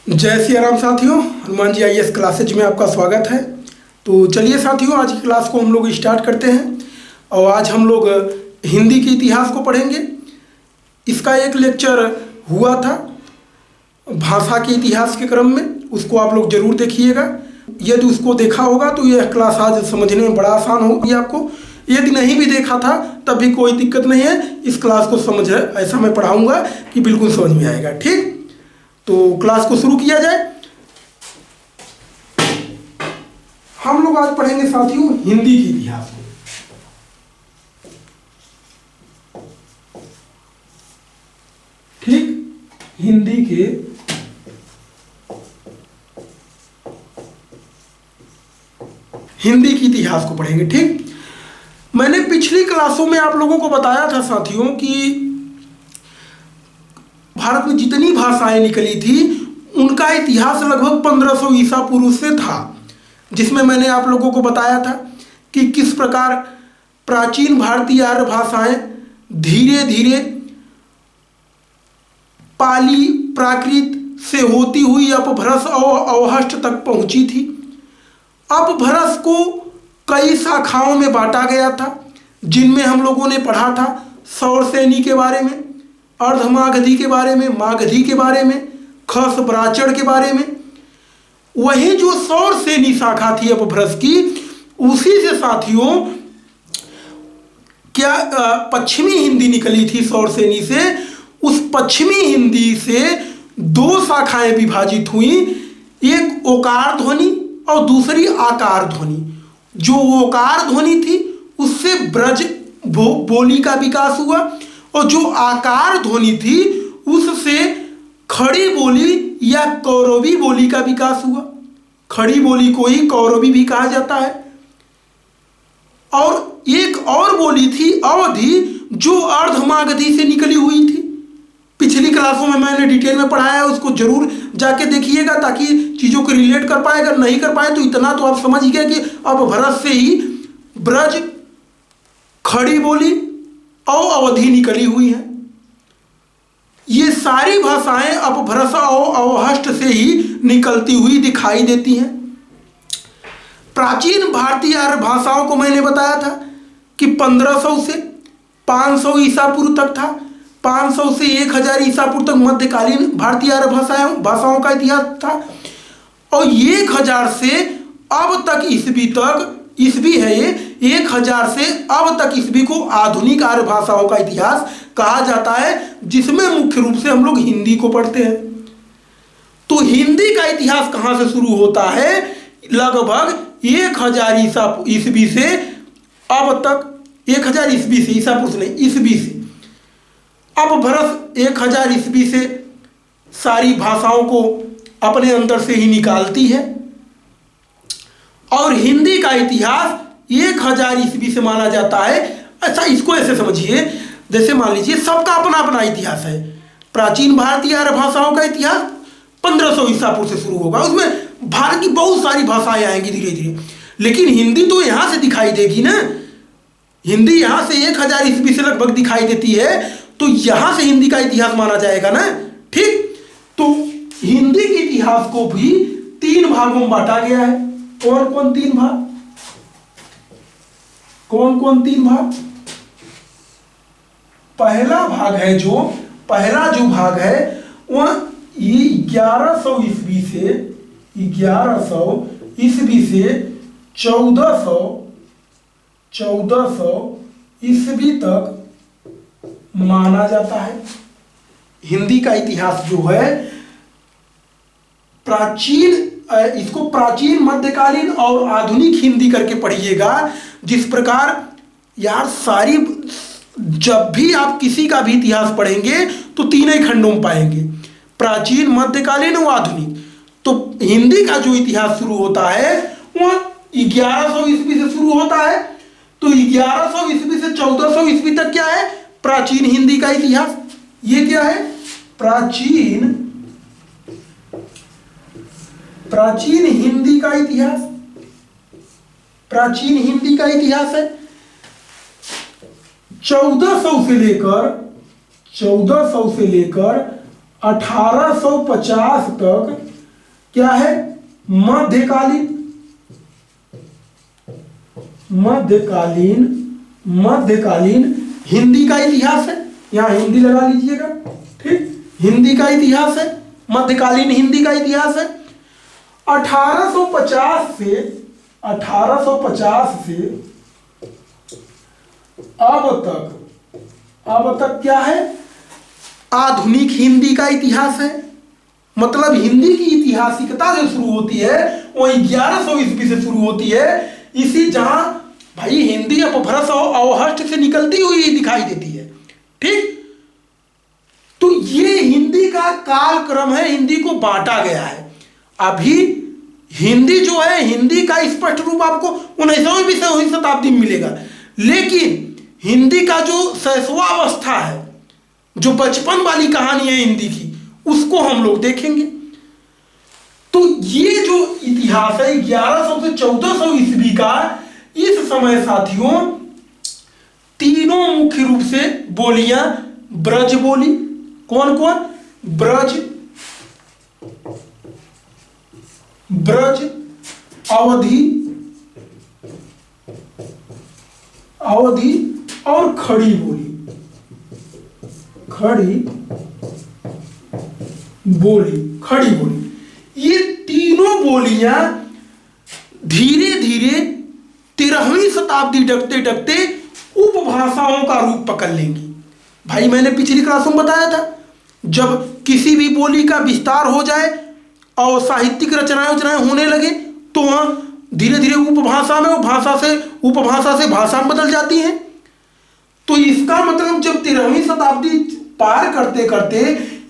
जय सिया राम साथियों, Hanuman ji IAS classes में आपका स्वागत है। तो चलिए साथियों, आज की क्लास को हम लोग स्टार्ट करते हैं और आज हम लोग हिंदी के इतिहास को पढ़ेंगे। इसका एक लेक्चर हुआ था भाषा के इतिहास के क्रम में, उसको आप लोग जरूर देखिएगा। यदि उसको देखा होगा तो यह क्लास आज समझने में बड़ा आसान होगी आपको। यदि नहीं भी देखा था तब भी कोई दिक्कत नहीं है, इस क्लास को समझ ऐसा मैं पढ़ाऊँगा कि बिल्कुल समझ में आएगा। ठीक, तो क्लास को शुरू किया जाए। हम लोग आज पढ़ेंगे साथियों हिंदी के इतिहास को। ठीक, हिंदी के इतिहास को पढ़ेंगे। ठीक, मैंने पिछली क्लासों में आप लोगों को बताया था साथियों कि भारत में जितनी भाषाएं निकली थी उनका इतिहास लगभग 1500 ईसा पूर्व से था, जिसमें मैंने आप लोगों को बताया था कि किस प्रकार प्राचीन भारतीय आर्य भाषाएं धीरे धीरे पाली प्राकृत से होती हुई अपभ्रंश और अवहष्ट तक पहुंची थी। अपभ्रंश को कई शाखाओं में बांटा गया था, जिनमें हम लोगों ने पढ़ा था सौरसेनी के बारे में, अर्धमागधी के बारे में, मागधी के बारे में, खस ब्राचड़ के बारे में। वही जो सौरसेनी शाखा थी अपभ्रंश की, उसी से साथियों क्या पश्चिमी हिंदी निकली थी सौरसेनी से। उस पश्चिमी हिंदी से दो शाखाएं विभाजित हुई, एक ओकार ध्वनि और दूसरी आकार ध्वनि। जो ओकार ध्वनि थी उससे ब्रज बोली का विकास हुआ और जो आकार ध्वनि थी उससे खड़ी बोली या कौरवी बोली का विकास हुआ। खड़ी बोली को ही कौरवी भी कहा जाता है। और एक और बोली थी अवधी, जो अर्धमागधी से निकली हुई थी। पिछली क्लासों में मैंने डिटेल में पढ़ाया है, उसको जरूर जाके देखिएगा ताकि चीज़ों को रिलेट कर पाए। अगर नहीं कर पाए तो इतना तो आप समझ गए कि अपभ्रंश से ही ब्रज, खड़ी बोली और अवधी निकली हुई है। ये सारी भाषाएं अपभ्रंश और अवहष्ट से ही निकलती हुई दिखाई देती हैं। प्राचीन भारतीय आर्य भाषाओं को मैंने बताया था कि 1500 से 500 ईसा पूर्व तक था। 500 से 1000 ईसा पूर्व तक मध्यकालीन भारतीय आर्य भाषाओं का इतिहास था। और 1000 से अब तक ईस्वी है ये, 1000 से अब तक ईस्वी को आधुनिक आर्य भाषाओं का इतिहास कहा जाता है, जिसमें मुख्य रूप से हम लोग हिंदी को पढ़ते हैं। तो हिंदी का इतिहास कहां से शुरू होता है? लगभग 1000 ईस्वी से अब तक, 1000 ईस्वी से, ईसा पूर्व नहीं, ईस्वी से। अपभ्रंश 1000 ईस्वी से सारी भाषाओं को अपने अंदर से ही निकालती है और हिंदी का इतिहास 1000 ईस्वी से माना जाता है। अच्छा, इसको ऐसे समझिए, जैसे मान लीजिए सबका अपना अपना इतिहास है। प्राचीन भारतीय आर्य भाषाओं का इतिहास 1500 ईसा पूर्व से शुरू होगा, उसमें भारत की बहुत सारी भाषाएं आएंगी धीरे धीरे, लेकिन हिंदी तो यहां से दिखाई देगी ना। हिंदी यहां से 1000 ईस्वी से लगभग दिखाई देती है, तो यहां से हिंदी का इतिहास माना जाएगा ना। ठीक, तो हिंदी के इतिहास को भी 3 भागों में बांटा गया है। कौन कौन 3 भाग? कौन कौन 3 भाग? पहला भाग है पहला जो भाग है वह 1100 ईस्वी से 1400 ईस्वी तक माना जाता है। हिंदी का इतिहास जो है प्राचीन, इसको प्राचीन, मध्यकालीन और आधुनिक हिंदी करके पढ़िएगा। जिस प्रकार यार सारी, जब भी आप किसी का भी इतिहास पढ़ेंगे तो 3 ही खंडों में पाएंगे, प्राचीन, मध्यकालीन और आधुनिक। तो हिंदी का जो इतिहास शुरू होता है वह 1100 ईस्वी से शुरू होता है। तो 1100 ईस्वी से 1400 ईस्वी तक क्या है? प्राचीन हिंदी का इतिहास। ये क्या है? प्राचीन हिंदी का इतिहास। प्राचीन हिंदी का इतिहास है। 1400 से लेकर 1850 तक क्या है? मध्यकालीन। मध्यकालीन हिंदी का इतिहास है, यहां हिंदी लगा लीजिएगा, ठीक, हिंदी का इतिहास है, मध्यकालीन हिंदी का इतिहास है। 1850 से अब तक क्या है? आधुनिक हिंदी का इतिहास है। मतलब हिंदी की इतिहासिकता जो शुरू होती है वो 1100 ईस्वी से शुरू होती है। इसी जहां भाई हिंदी अपभ्रंश और अवहष्ट से निकलती हुई दिखाई देती है, ठीक। तो ये हिंदी का कालक्रम है, हिंदी को बांटा गया है। अभी हिंदी जो है, हिंदी का स्पष्ट रूप आपको 19वीं शताब्दी में मिलेगा, लेकिन हिंदी का जो शैशवावस्था है, जो बचपन वाली कहानी है हिंदी की, उसको हम लोग देखेंगे। तो ये जो इतिहास है 1100 से 1400 ईस्वी का, इस समय साथियों तीनों मुख्य रूप से बोलियां ब्रज बोली। कौन कौन? ब्रज, अवधी और खड़ी बोली। ये तीनों बोलियां धीरे धीरे 13वीं शताब्दी डगते उपभाषाओं का रूप पकड़ लेंगी। भाई मैंने पिछली क्लासों में बताया था, जब किसी भी बोली का विस्तार हो जाए और साहित्यिक रचनाएं होने लगे तो वहां धीरे धीरे उपभाषा में, उपभाषा से भाषा में बदल जाती है। तो इसका मतलब जब 13वीं शताब्दी पार करते करते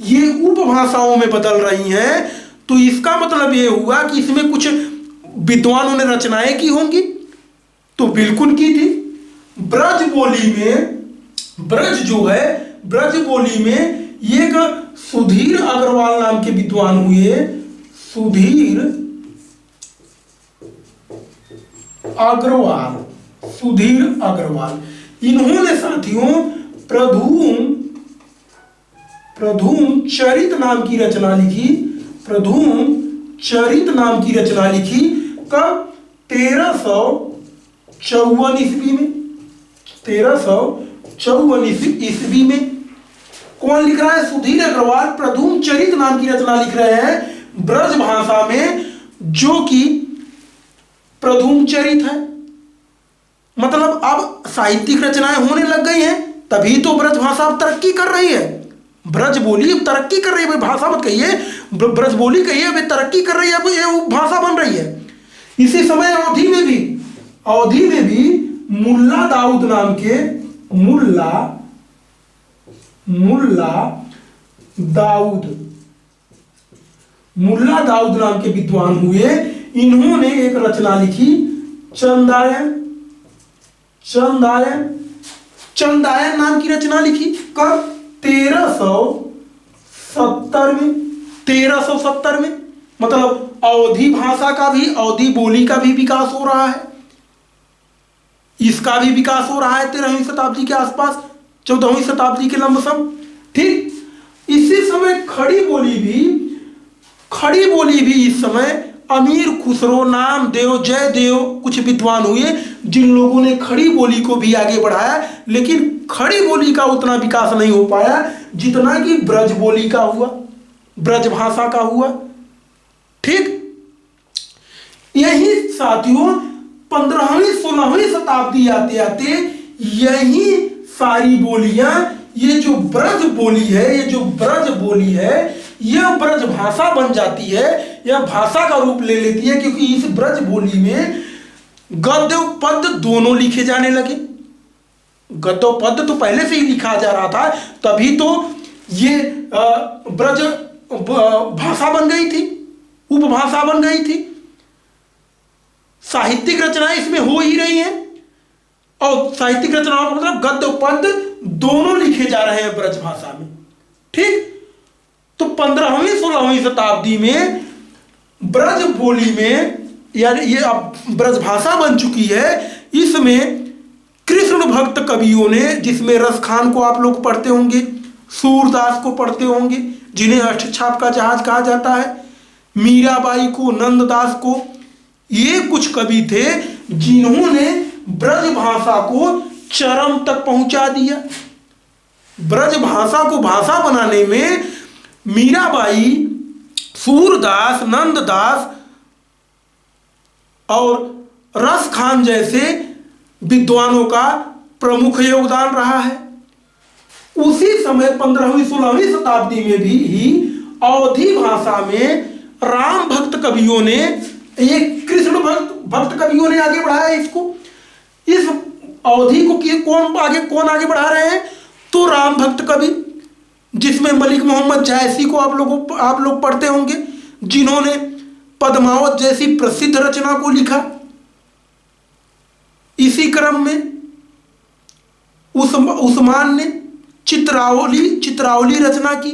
ये उपभाषाओं में बदल रही हैं, तो इसका मतलब ये हुआ कि इसमें कुछ विद्वानों ने रचनाएं की होंगी। तो बिल्कुल की थी। ब्रज बोली में एक सुधीर अग्रवाल नाम के विद्वान हुए। सुधीर अग्रवाल इन्होंने साथियों प्रधूम चरित नाम की रचना लिखी। कब? 1354 ईस्वी में। 1354 ईस्वी में कौन लिख रहा है? सुधीर अग्रवाल प्रधूम चरित नाम की रचना लिख रहे हैं ब्रज भाषा में, जो कि प्रधूम चरित है। मतलब अब साहित्यिक रचनाएं होने लग गई हैं, तभी तो ब्रज भाषा अब तरक्की कर रही है। ब्रज बोली अब तरक्की कर रही है, भाषा मत कहिए, ब्रज बोली कहिए, अब तरक्की कर रही है, अब ये भाषा बन रही है। इसी समय अवधी में भी मुल्ला दाऊद नाम के विद्वान हुए। इन्होंने एक रचना लिखी चंदायन नाम की रचना लिखी। कब? 1370 में। मतलब अवधी भाषा का भी, अवधी बोली का भी विकास हो रहा है, इसका भी विकास हो रहा है 13वीं शताब्दी के आसपास, 14वीं शताब्दी के लमसम, ठीक। इसी समय खड़ी बोली भी इस समय अमीर खुसरो, नामदेव, जयदेव कुछ विद्वान हुए जिन लोगों ने खड़ी बोली को भी आगे बढ़ाया, लेकिन खड़ी बोली का उतना विकास नहीं हो पाया जितना कि ब्रज बोली का हुआ, ब्रज भाषा का हुआ, ठीक। यही साथियों 15वीं 16वीं शताब्दी आते आते यही सारी बोलियां, ये जो ब्रज बोली है, यह ब्रज भाषा बन जाती है, यह भाषा का रूप ले लेती है, क्योंकि इस ब्रज बोली में गद्य पद्य दोनों लिखे जाने लगे। गद्य पद्य तो पहले से ही लिखा जा रहा था, तभी तो ये ब्रज भाषा बन गई थी, उपभाषा बन गई थी। साहित्यिक रचनाएं इसमें हो ही रही हैं, और साहित्यिक रचनाओं का मतलब गद्य पद्य दोनों लिखे जा रहे हैं ब्रज भाषा में, ठीक। तो 15वीं 16वीं शताब्दी में ब्रज बोली में, यानी ये अब ब्रज भाषा बन चुकी है, इसमें कृष्ण भक्त कवियों ने, जिसमें रसखान को आप लोग पढ़ते होंगे, सूरदास को पढ़ते होंगे, जिन्हें अष्टछाप का जहाज कहा जाता है, मीराबाई को, नंददास को, ये कुछ कवि थे जिन्होंने ब्रज भाषा को चरम तक पहुंचा दिया। ब्रज भाषा को भाषा बनाने में मीराबाई, सूरदास, नंददास और रस खान जैसे विद्वानों का प्रमुख योगदान रहा है। उसी समय 15वीं 16वीं शताब्दी में भी ही अवधी भाषा में राम भक्त कवियों ने, एक कृष्ण भक्त कवियों ने आगे बढ़ाया इसको। इस अवधि को कौन आगे बढ़ा रहे हैं? तो राम भक्त कवि, जिसमें मलिक मोहम्मद जायसी को आप लोग पढ़ते होंगे, जिन्होंने पद्मावत जैसी प्रसिद्ध रचना को लिखा। इसी क्रम में उस्मान ने चित्रावली रचना की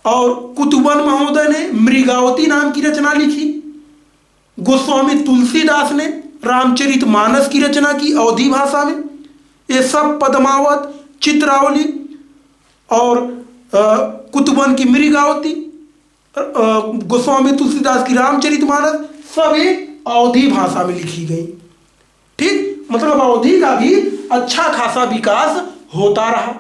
और कुतुबन महोदय ने मृगावती नाम की रचना लिखी। गोस्वामी तुलसीदास ने रामचरितमानस की रचना की अवधी भाषा में। ये सब पद्मावत, चित्रावली और कुतुबन की मृगावती, गोस्वामी तुलसीदास की रामचरितमानस, सभी अवधी भाषा में लिखी गई। ठीक, मतलब अवधी का भी अच्छा खासा विकास होता रहा।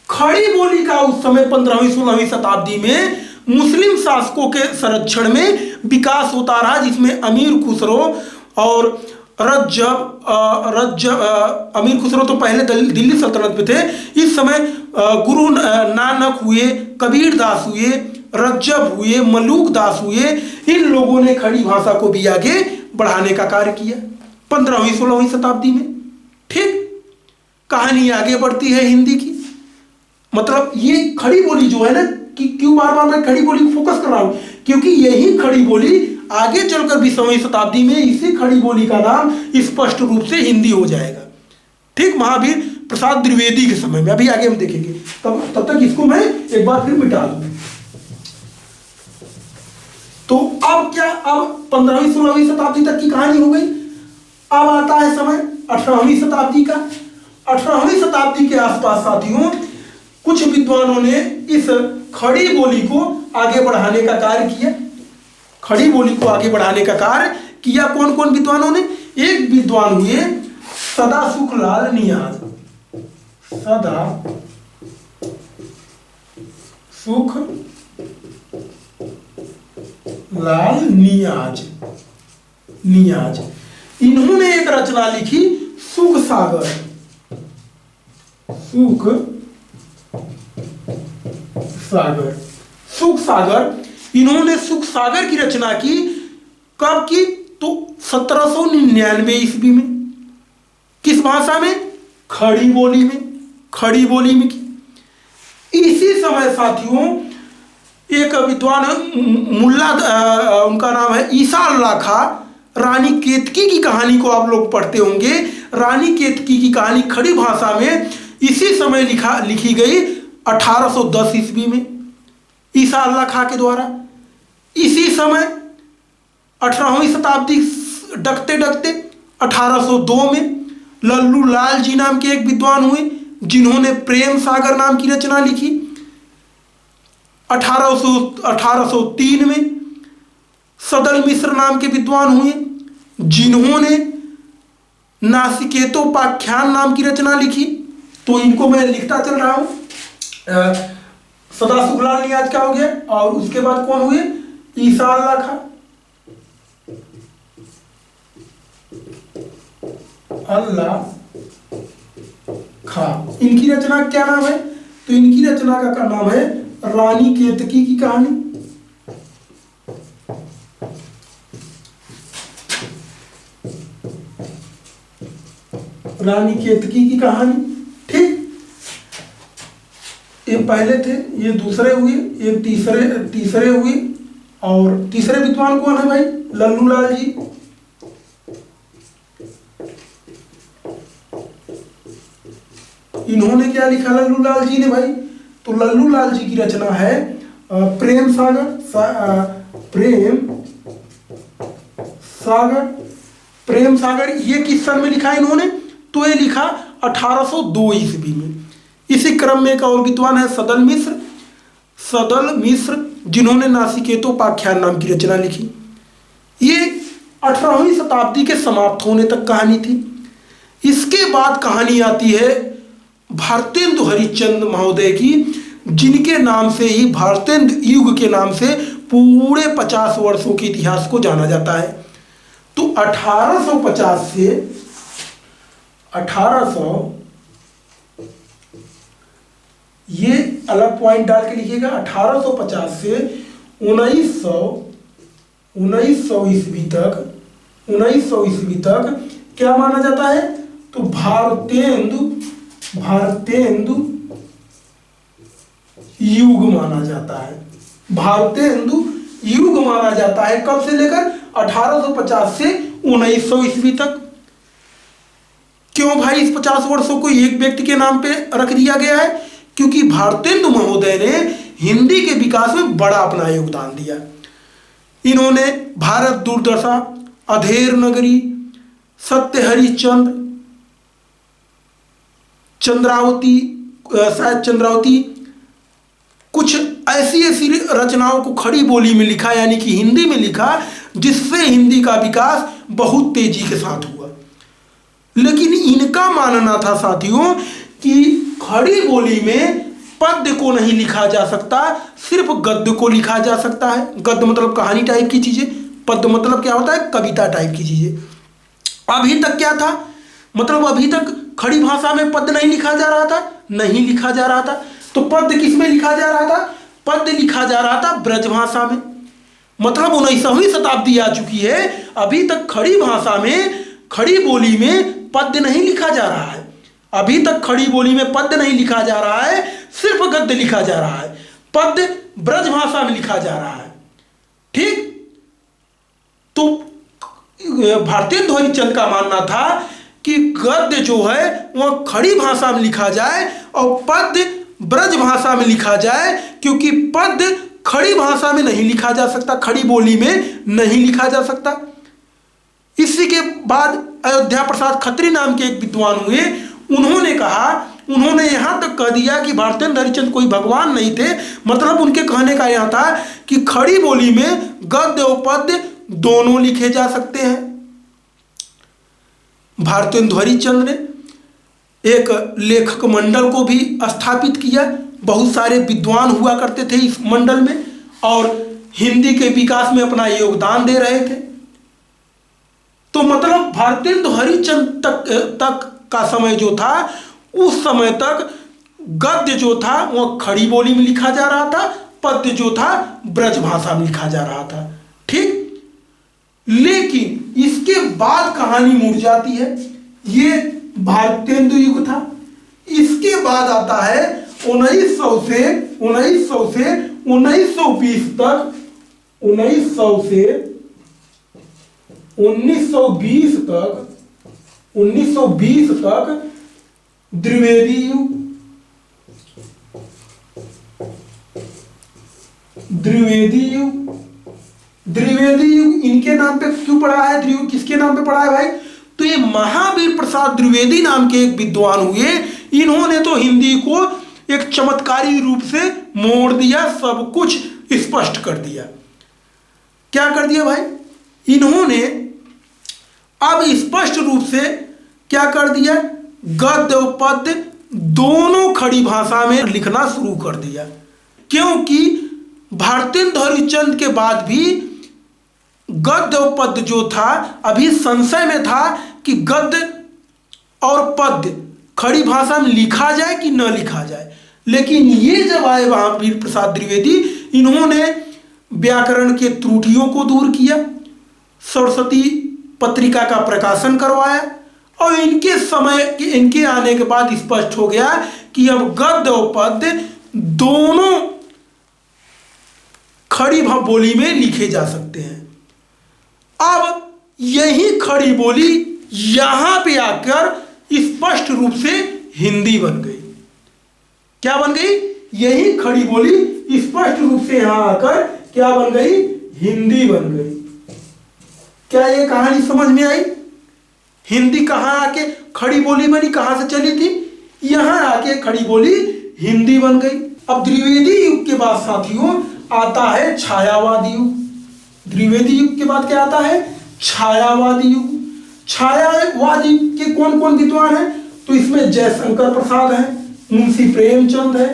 खड़ी बोली का उस समय 15वीं 16वीं शताब्दी में मुस्लिम शासकों के संरक्षण में विकास होता रहा, जिसमें अमीर खुसरो और अमीर खुसरो तो पहले दिल्ली सल्तनत में थे। इस समय गुरु नानक हुए, कबीर दास हुए, रज्जब हुए, मलूक दास हुए। इन लोगों ने खड़ी भाषा को भी आगे बढ़ाने का कार्य किया 15वीं 16वीं शताब्दी में। ठीक, कहानी आगे बढ़ती है हिंदी की। मतलब ये खड़ी बोली जो है ना, कि क्यों बार बार मैं खड़ी बोली को फोकस कर रहा हूं, क्योंकि यही खड़ी बोली आगे चलकर 20वीं शताब्दी में इसी खड़ी बोली का नाम स्पष्ट रूप से हिंदी हो जाएगा। ठीक, महावीर प्रसाद द्विवेदी के समय में, अभी आगे हम देखेंगे। तब तक इसको मैं एक बार फिर मिटा दूं। तो अब क्या, अब 15वीं 16वीं शताब्दी तक की कहानी हो गई। अब आता है समय 18वीं शताब्दी का। 18वीं शताब्दी के आसपास साथियों कुछ विद्वानों ने इस खड़ी बोली को आगे बढ़ाने का कार्य किया। खड़ी बोली को आगे बढ़ाने का कार्य किया कौन कौन विद्वानों ने? एक विद्वान हुए सदासुखलाल नियाज। सदा सुख लाल नियाज। इन्होंने एक रचना लिखी सुख सागर। सुख सागर, इन्होंने सुख सागर की रचना की। कब की? तो 1799 ईस्वी में। किस भाषा में? खड़ी बोली में की। इसी समय साथियों एक विद्वान मुल्ला, उनका नाम है ईसा अल्लाह खां, रानी केतकी की कहानी को आप लोग पढ़ते होंगे। रानी केतकी की कहानी खड़ी भाषा में इसी समय लिखी गई 1810 ईस्वी में ईसा अल्लाह खां के द्वारा। इसी समय 18वीं शताब्दी डकते 1802 में लल्लू लाल जी नाम के एक विद्वान हुए, जिन्होंने प्रेम सागर नाम की रचना लिखी। 1803 में सदल मिश्र नाम के विद्वान हुए, जिन्होंने नासिकेतोपाख्यान नाम की रचना लिखी। तो इनको मैं लिखता चल रहा हूं। सदासुखलाल नियाज क्या हो गया, और उसके बाद कौन हुए? ईसा अल्लाह खां। इनकी रचना क्या नाम है? तो इनकी रचना का नाम है रानी केतकी की कहानी। रानी केतकी की कहानी। ठीक, ये पहले थे, ये दूसरे हुए, ये तीसरे हुए। और तीसरे विद्वान कौन है भाई? लल्लू लाल जी। इन्होंने क्या लिखा लल्लू लाल जी ने भाई? तो लल्लू लाल जी की रचना है प्रेम सागर। ये किस सन में लिखा इन्होंने? तो ये लिखा 1802 ईस्वी में। इसी क्रम में एक और विद्वान है सदल मिश्र। सदल मिश्र, जिन्होंने नासिकेतोपाख्यान नाम की रचना लिखी। ये 18वीं शताब्दी के समाप्त होने तक कहानी थी। इसके बाद कहानी आती है भारतेंदु हरिश्चंद्र महोदय की, जिनके नाम से ही भारतेंदु युग के नाम से पूरे 50 वर्षों के इतिहास को जाना जाता है। तो 1850 से 1800, ये अलग पॉइंट डाल के लिखिएगा, 1850 से 1900 ईस्वी तक क्या माना जाता है? तो भारतेंदु युग माना जाता है। भारतेंदु युग माना जाता है। कब से लेकर? 1850 से 1900 ईस्वी तक। क्यों भाई इस 50 वर्षों को एक व्यक्ति के नाम पे रख दिया गया है? क्योंकि भारतेंदु महोदय ने हिंदी के विकास में बड़ा अपना योगदान दिया। इन्होंने भारत दुर्दशा, अधेर नगरी, सत्य हरिश्चंद्र, चंद्रावती, कुछ ऐसी रचनाओं को खड़ी बोली में लिखा, यानी कि हिंदी में लिखा, जिससे हिंदी का विकास बहुत तेजी के साथ हुआ। लेकिन इनका मानना था साथियों कि खड़ी बोली में पद्य को नहीं लिखा जा सकता, सिर्फ गद्य को लिखा जा सकता है। गद्य मतलब कहानी टाइप की चीजें, पद्य मतलब क्या होता है? कविता टाइप की चीजें। अभी तक क्या था? मतलब अभी तक खड़ी भाषा में पद्य नहीं लिखा जा रहा था, नहीं लिखा जा रहा था। तो पद्य किस में लिखा जा रहा था? पद्य लिखा जा रहा था ब्रज भाषा में। मतलब 19वीं शताब्दी आ चुकी है, अभी तक खड़ी भाषा में, खड़ी बोली में पद्य नहीं लिखा जा रहा है। अभी तक खड़ी बोली में पद्य नहीं लिखा जा रहा है, सिर्फ गद्य लिखा जा रहा है। पद्य ब्रज भाषा में लिखा जा रहा है। ठीक? तो भारतेंदु हरिश्चंद्र का मानना था कि गद्य जो है वह खड़ी भाषा में लिखा जाए और पद्य ब्रज भाषा में लिखा जाए, क्योंकि पद्य खड़ी भाषा में नहीं लिखा जा सकता, खड़ी बोली में नहीं लिखा जा सकता। इसी के बाद अयोध्या प्रसाद खत्री नाम के एक विद्वान हुए। उन्होंने कहा, उन्होंने यहां तक कह दिया कि भारतेंदु हरिश्चंद्र कोई भगवान नहीं थे। मतलब उनके कहने का यह था कि खड़ी बोली में गद्य और पद्य दोनों लिखे जा सकते हैं। भारतेंदु हरिश्चंद्र ने एक लेखक मंडल को भी स्थापित किया। बहुत सारे विद्वान हुआ करते थे इस मंडल में और हिंदी के विकास में अपना योगदान दे रहे थे। तो मतलब भारतेंदु हरिश्चंद्र तक का समय जो था, उस समय तक गद्य जो था वह खड़ी बोली में लिखा जा रहा था, पद्य जो था ब्रज भाषा में लिखा जा रहा था। ठीक? लेकिन इसके बाद कहानी मुड़ जाती है। ये भारतेंदु युग था। इसके बाद आता है 1900 से 1920 तक, 1920 तक द्विवेदी युग। द्विवेदी युग इनके नाम पे क्यों पड़ा है? द्विवेदी किसके नाम पे पड़ा है भाई? तो ये महावीर प्रसाद द्विवेदी नाम के एक विद्वान हुए। इन्होंने तो हिंदी को एक चमत्कारी रूप से मोड़ दिया, सब कुछ स्पष्ट कर दिया। क्या कर दिया भाई? इन्होंने अब स्पष्ट रूप से क्या कर दिया? गद्य और पद्य दोनों खड़ी भाषा में लिखना शुरू कर दिया। क्योंकि भारतेंदु हरिश्चंद्र के बाद भी गद्य और पद्य जो था, अभी संशय में था कि गद्य और पद्य खड़ी भाषा में लिखा जाए कि न लिखा जाए। लेकिन ये जब आए महावीर प्रसाद द्विवेदी, इन्होंने व्याकरण के त्रुटियों को दूर किया, सरस्वती पत्रिका का प्रकाशन करवाया और इनके आने के बाद स्पष्ट हो गया कि अब गद्य और पद्य दोनों खड़ी बोली में लिखे जा सकते हैं। अब यही खड़ी बोली यहां पे आकर स्पष्ट रूप से हिंदी बन गई। क्या बन गई? यही खड़ी बोली स्पष्ट रूप से यहां आकर क्या बन गई? हिंदी बन गई। क्या ये कहानी समझ में आई? हिंदी कहां आके खड़ी बोली बनी, कहां से चली थी? यहां आके खड़ी बोली हिंदी बन गई। अब द्विवेदी युग के बाद साथियों आता है छायावादी युग। द्विवेदी युग के बाद क्या आता है? छायावादी युग। छायावादी युग के कौन कौन विद्वान हैं? तो इसमें जयशंकर प्रसाद है, मुंशी प्रेमचंद है,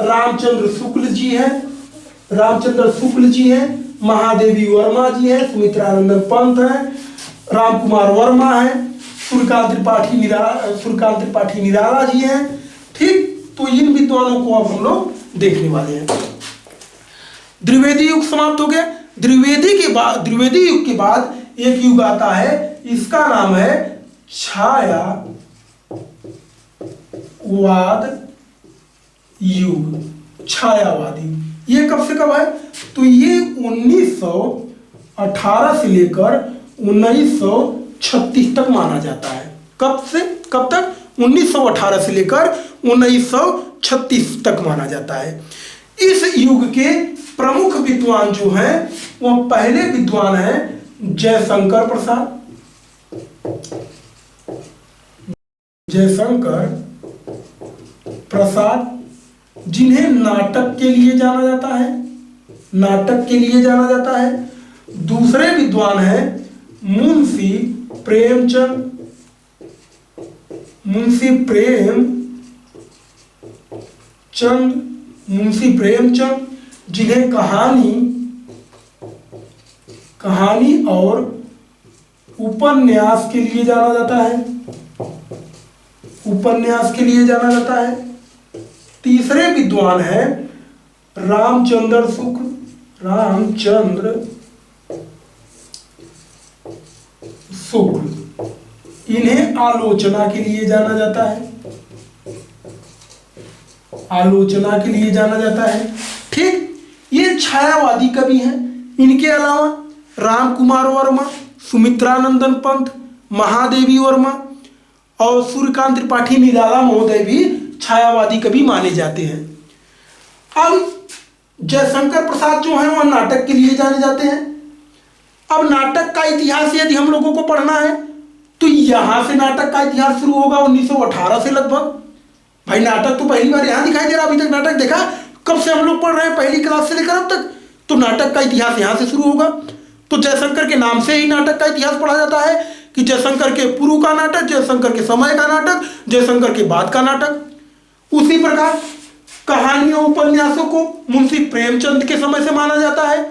रामचंद्र शुक्ल जी हैं, महादेवी वर्मा जी हैं, सुमित्रानंदन पंत हैं, राम कुमार वर्मा है, सूर्यकांत त्रिपाठी निराला जी हैं। ठीक, तो इन विद्वानों को अब हम लोग देखने वाले हैं। द्विवेदी युग समाप्त हो गया। द्विवेदी युग के बाद एक युग आता है, इसका नाम है छायावाद युग। छायावादी ये कब से कब है? तो ये 1918 से लेकर 1936 तक माना जाता है। कब से कब तक? 1918 से लेकर 1936 तक माना जाता है। इस युग के प्रमुख विद्वान जो हैं वो पहले विद्वान हैं जयशंकर प्रसाद, जिन्हें नाटक के लिए जाना जाता है। दूसरे विद्वान हैं मुंशी प्रेमचंद, जिन्हें कहानी और उपन्यास के लिए जाना जाता है। तीसरे विद्वान हैं रामचंद्र शुक्ल, इन्हें आलोचना के लिए जाना जाता है। ठीक, ये छायावादी कवि हैं। इनके अलावा राम कुमार वर्मा, सुमित्रानंदन पंत, महादेवी वर्मा और सूर्यकांत त्रिपाठी निराला महोदय भी छायावादी कवि माने जाते हैं। अब जयशंकर प्रसाद जो हैं वह नाटक के लिए जाने जाते हैं। अब नाटक का इतिहास यदि हम लोगों को पढ़ना है तो यहां से नाटक का इतिहास शुरू होगा 1918 से लगभग। भाई नाटक तो पहली बार यहां दिखाई दे रहा, अभी तक नाटक देखा कब से हम लोग पढ़ रहे हैं? पहली क्लास से लेकर अब तक। तो नाटक का इतिहास यहां से शुरू होगा। तो जयशंकर के नाम से ही नाटक का इतिहास पढ़ा जाता है कि जयशंकर के पूर्व का नाटक, जयशंकर के समय का नाटक, जयशंकर के बाद का नाटक। उसी प्रकार कहानियों उपन्यासों को मुंशी प्रेमचंद के समय से माना जाता है।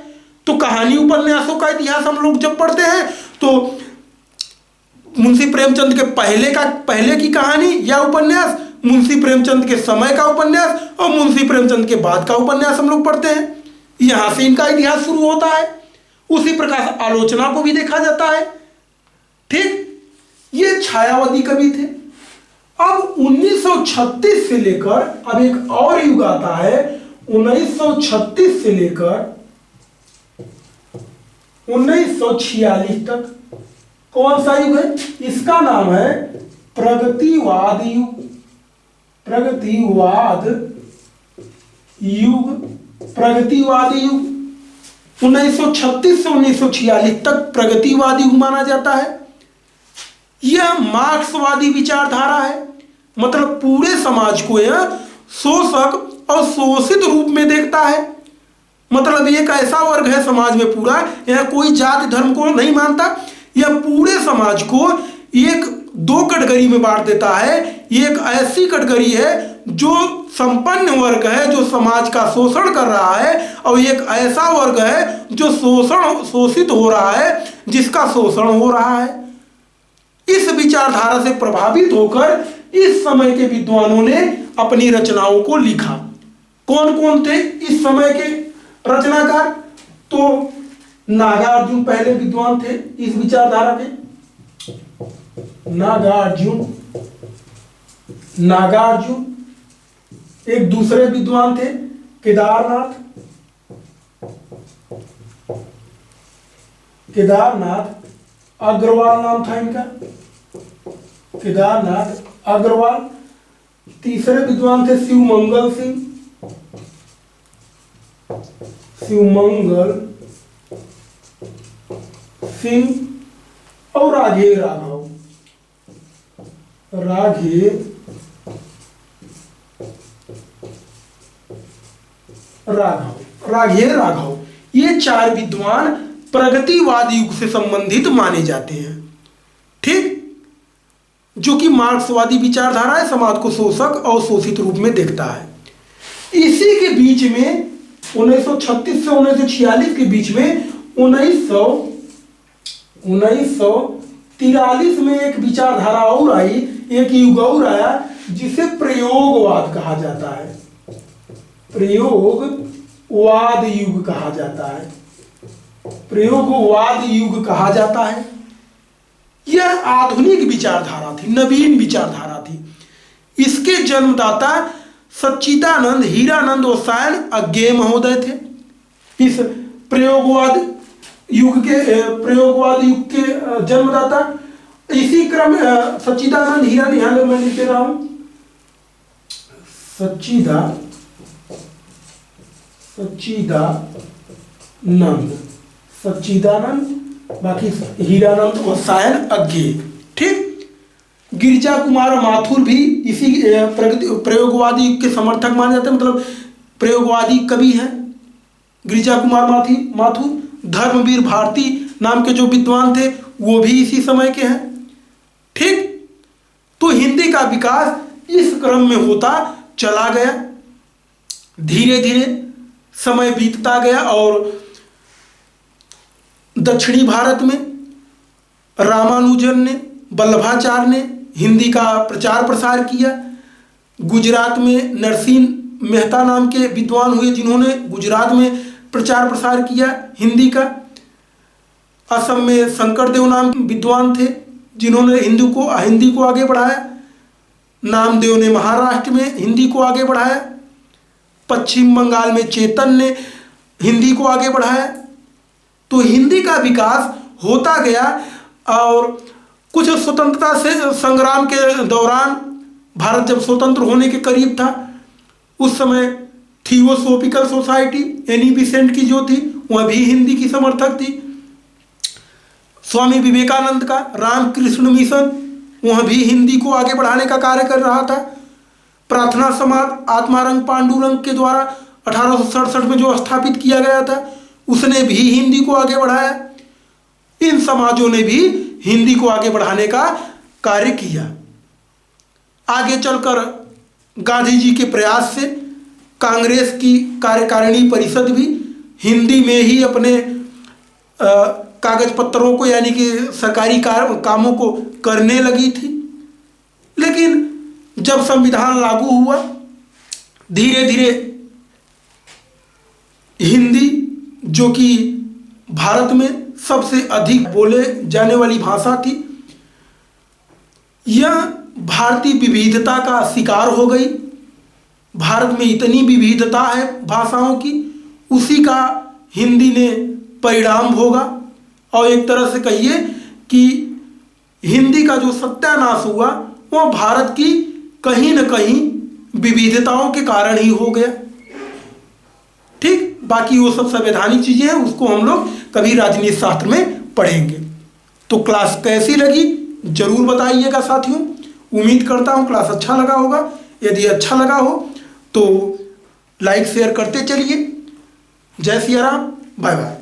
तो कहानी उपन्यासों का इतिहास हम लोग जब पढ़ते हैं तो मुंशी प्रेमचंद के पहले की कहानी या उपन्यास, मुंशी प्रेमचंद के समय का उपन्यास और मुंशी प्रेमचंद के बाद का उपन्यास हम लोग पढ़ते हैं। यहां से इनका इतिहास शुरू होता है। उसी प्रकार आलोचना को भी देखा जाता है। ठीक, ये छायावादी कवि थे। अब 1936 से लेकर अब एक और युग आता है 1936 से लेकर 1946 तक। कौन सा युग है? इसका नाम है प्रगतिवाद युग। 1936 से 1946 तक प्रगतिवादी युग माना जाता है। यह मार्क्सवादी विचारधारा है, मतलब पूरे समाज को यह शोषक और शोषित रूप में देखता है। मतलब एक ऐसा वर्ग है समाज में पूरा, यह कोई जाति धर्म को नहीं मानता। यह पूरे समाज को एक दो कैटेगरी में बांट देता है। एक ऐसी कैटेगरी है जो संपन्न वर्ग है, जो समाज का शोषण कर रहा है, और एक ऐसा वर्ग है जो शोषित हो रहा है, जिसका शोषण हो रहा है। इस विचारधारा से प्रभावित होकर इस समय के विद्वानों ने अपनी रचनाओं को लिखा। कौन कौन थे इस समय के रचनाकार? तो नागार्जुन पहले विद्वान थे इस विचारधारा के। नागार्जुन एक दूसरे विद्वान थे केदारनाथ अग्रवाल नाम था इनका, केदारनाथ अग्रवाल। तीसरे विद्वान थे शिवमंगल सिंह और राघेय राघव, राघव, ये 4 विद्वान प्रगतिवाद युग से संबंधित माने जाते हैं। ठीक, जो कि मार्क्सवादी विचारधारा है, समाज को शोषक और शोषित रूप में देखता है। इसी के बीच में 1936 से 1946 के बीच में 1943 में एक विचारधारा और आई, एक युग और आया जिसे प्रयोगवाद कहा जाता है। प्रयोगवाद युग कहा जाता है। प्रयोगवाद युग कहा जाता है। यह आधुनिक विचारधारा थी, नवीन विचारधारा थी। इसके जन्मदाता सच्चिदानंद हीरानंद और सायन अज्ञेय महोदय थे। इस प्रयोगवाद युग के जन्मदाता। इसी क्रम सच्चिदानंद हीरानंद, यहां मैं लिख रहा हूं, सच्चिदानंद, बाकी हीरानंद और सायन अज्ञेय। ठीक, गिरिजा कुमार माथुर भी इसी प्रयोगवादी युग के समर्थक माने जाते हैं, मतलब प्रयोगवादी कवि हैं गिरिजा कुमार माथुर। धर्मवीर भारती नाम के जो विद्वान थे वो भी इसी समय के हैं। ठीक, तो हिंदी का विकास इस क्रम में होता चला गया। धीरे धीरे समय बीतता गया और दक्षिणी भारत में रामानुजन ने, वल्लभाचार्य ने हिंदी का प्रचार प्रसार किया। गुजरात में नरसिंह मेहता नाम के विद्वान हुए जिन्होंने गुजरात में प्रचार प्रसार किया हिंदी का। असम में शंकरदेव नाम के विद्वान थे जिन्होंने हिंदी को आगे बढ़ाया। नामदेव ने महाराष्ट्र में हिंदी को आगे बढ़ाया। पश्चिम बंगाल में चेतन ने हिंदी को आगे बढ़ाया। तो हिंदी का विकास होता गया और कुछ स्वतंत्रता से संग्राम के दौरान, भारत जब स्वतंत्र होने के करीब था, उस समय थियोसॉफिकल सोसाइटी एनी बेसेंट की जो थी वह भी हिंदी की समर्थक थी। स्वामी विवेकानंद का रामकृष्ण मिशन वह भी हिंदी को आगे बढ़ाने का कार्य कर रहा था। प्रार्थना समाज आत्मारंग पांडुरंग के द्वारा 1867 में जो स्थापित किया गया था उसने भी हिंदी को आगे बढ़ाया। इन समाजों ने भी हिंदी को आगे बढ़ाने का कार्य किया। आगे चलकर गांधी जी के प्रयास से कांग्रेस की कार्यकारिणी परिषद भी हिंदी में ही अपने कागज पत्रों को, यानी कि सरकारी कामों को करने लगी थी। लेकिन जब संविधान लागू हुआ, धीरे धीरे हिंदी, जो कि भारत में सबसे अधिक बोले जाने वाली भाषा थी, यह भारतीय विविधता का शिकार हो गई। भारत में इतनी विविधता है भाषाओं की, उसी का हिंदी ने परिणाम भोगा। और एक तरह से कहिए कि हिंदी का जो सत्यानाश हुआ वह भारत की कहीं न कहीं विविधताओं के कारण ही हो गया। ठीक, बाकी वो सब संवैधानिक चीजें हैं, उसको हम लोग कभी राजनीति शास्त्र में पढ़ेंगे। तो क्लास कैसी लगी जरूर बताइएगा साथियों। उम्मीद करता हूँ क्लास अच्छा लगा होगा। यदि अच्छा लगा हो तो लाइक शेयर करते चलिए। जय सिया राम, बाय बाय।